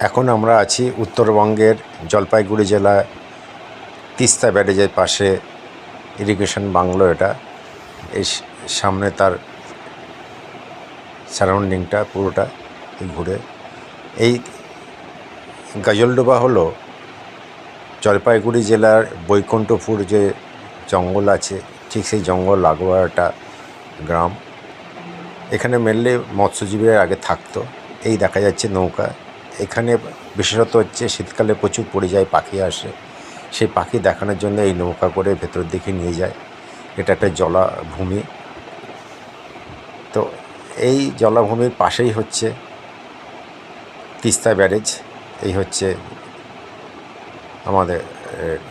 এখন আমরা আছি উত্তরবঙ্গের জলপাইগুড়ি জেলায় তিস্তা ব্যারেজের পাশে। ইরিগেশন বাংলো এটা। এই সামনে তার সারাউন্ডিংটা পুরোটা ঘুরে। এই গাজলডোবা হলো জলপাইগুড়ি জেলার বৈকুণ্ঠপুর যে জঙ্গল আছে, ঠিক সেই জঙ্গল লাগোয়া একটা গ্রাম। এখানে মেনলি মৎস্যজীবীরা আগে থাকতো। এই দেখা যাচ্ছে নৌকা। এখানে বিশেষত হচ্ছে শীতকালে প্রচুর পরিযায়ী পাখি আসে। সেই পাখি দেখানোর জন্য এই নৌকা করে ভেতরের দিকে নিয়ে যায়। এটা একটা জলাভূমি। তো এই জলাভূমির পাশেই হচ্ছে তিস্তা ব্যারেজ। এই হচ্ছে আমাদের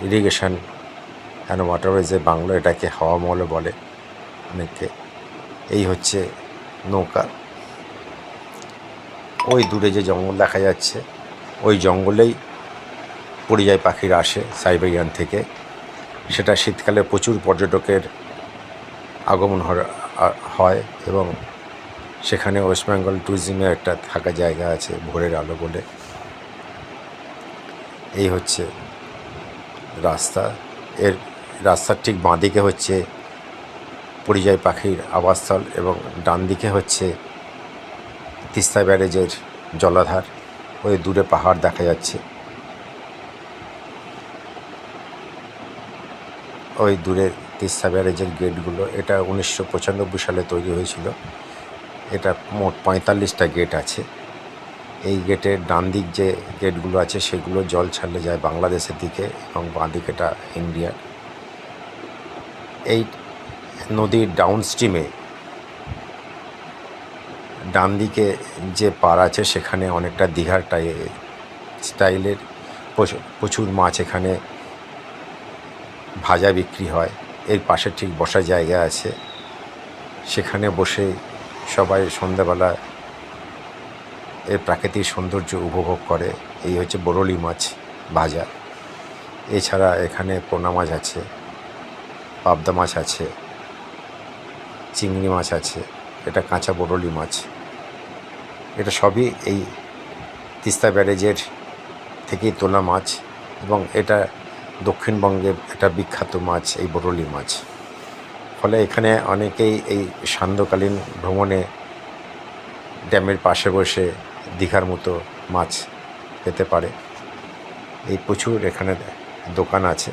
ইরিগেশন অ্যান্ড ওয়াটারওয়েজের বাংলো, এটাকে হাওয়া মহলও বলে অনেকে। এই হচ্ছে নৌকা। ওই দূরে যে জঙ্গল দেখা যাচ্ছে, ওই জঙ্গলেই পরিযায়ী পাখিরা আসে সাইবেরিয়ান থেকে। সেটা শীতকালে প্রচুর পর্যটকের আগমন হয় এবং সেখানে ওয়েস্ট বেঙ্গল ট্যুরিজমের একটা থাকা জায়গা আছে ভোরের আলো বলে। এই হচ্ছে রাস্তা। এর রাস্তার ঠিক বাঁদিকে হচ্ছে পরিযায়ী পাখির আবাসস্থল এবং ডান দিকে হচ্ছে তিস্তা ব্যারেজের জলাধার। ওই দূরে পাহাড় দেখা যাচ্ছে। ওই দূরে তিস্তা ব্যারেজের গেটগুলো। এটা 1995 সালে তৈরি হয়েছিল। এটা মোট 45টা গেট আছে। এই গেটের ডান দিক যে গেটগুলো আছে সেগুলো জল ছাড়লে যায় বাংলাদেশের দিকে এবং বাঁ দিকেটা ইন্ডিয়ার। এই নদীর ডাউনস্ট্রিমে ডান দিকে যে পাড় আছে সেখানে অনেকটা দীঘার স্টাইলের প্রচুর মাছ এখানে ভাজা বিক্রি হয়। এর পাশে ঠিক বসার জায়গা আছে, সেখানে বসে সবাই সন্ধ্যাবেলা এর প্রাকৃতিক সৌন্দর্য উপভোগ করে। এই হচ্ছে বরলি মাছ ভাজা। এছাড়া এখানে পোনা মাছ আছে, পাবদা মাছ আছে, চিংড়ি মাছ আছে। এটা কাঁচা বরলি মাছ। এটা সবই এই তিস্তা ব্যারেজের থেকেই তোলা মাছ এবং এটা দক্ষিণবঙ্গের একটা বিখ্যাত মাছ এই বরলি মাছ। ফলে এখানে অনেকেই এই সান্ধ্যকালীন ভ্রমণে ড্যামের পাশে বসে দীঘার মতো মাছ পেতে পারে। এই প্রচুর এখানে দোকান আছে,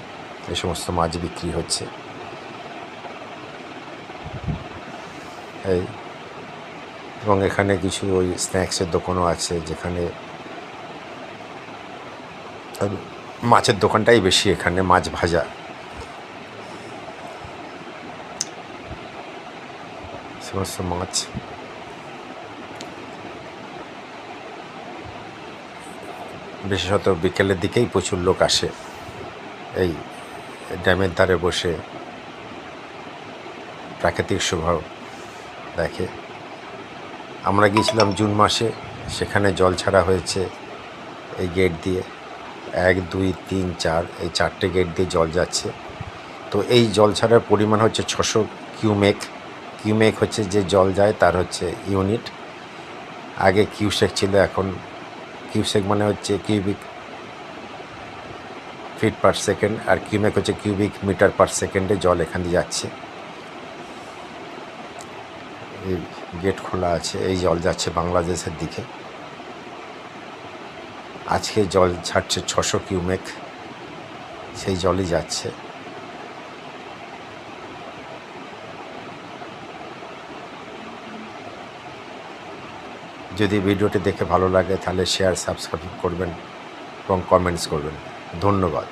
এই সমস্ত মাছ বিক্রি হচ্ছে। এই এবং এখানে কিছু ওই স্ন্যাক্সের দোকানও আছে, যেখানে মাছের দোকানটাই বেশি এখানে, মাছ ভাজা। সমস্ত মাছ বিশেষত বিকেলের দিকেই প্রচুর লোক আসে এই ড্যামের ধারে বসে প্রাকৃতিক শোভা দেখে। আমরা গিয়েছিলাম জুন মাসে, সেখানে জল ছাড়া হয়েছে এই গেট দিয়ে। 1, 2, 3, 4 এই 4টে গেট দিয়ে জল যাচ্ছে। তো এই জল ছাড়ার পরিমাণ হচ্ছে 600 কিউমেক। কিউমেক হচ্ছে যে জল যায় তার হচ্ছে ইউনিট। আগে কিউসেক ছিল, এখন কিউসেক মানে হচ্ছে কিউবিক ফিট পার সেকেন্ড, আর কিউমেক হচ্ছে কিউবিক মিটার পার সেকেন্ডে জল এখান দিয়ে যাচ্ছে। এই গেট খোলা আছে, এই জল যাচ্ছে বাংলাদেশের দিকে। আজকে জল ছাড়ছে 600 কিউমেক, সেই জলই যাচ্ছে। যদি ভিডিওটি দেখে ভালো লাগে তাহলে শেয়ার, সাবস্ক্রাইব করবেন এবং কমেন্টস করবেন। ধন্যবাদ।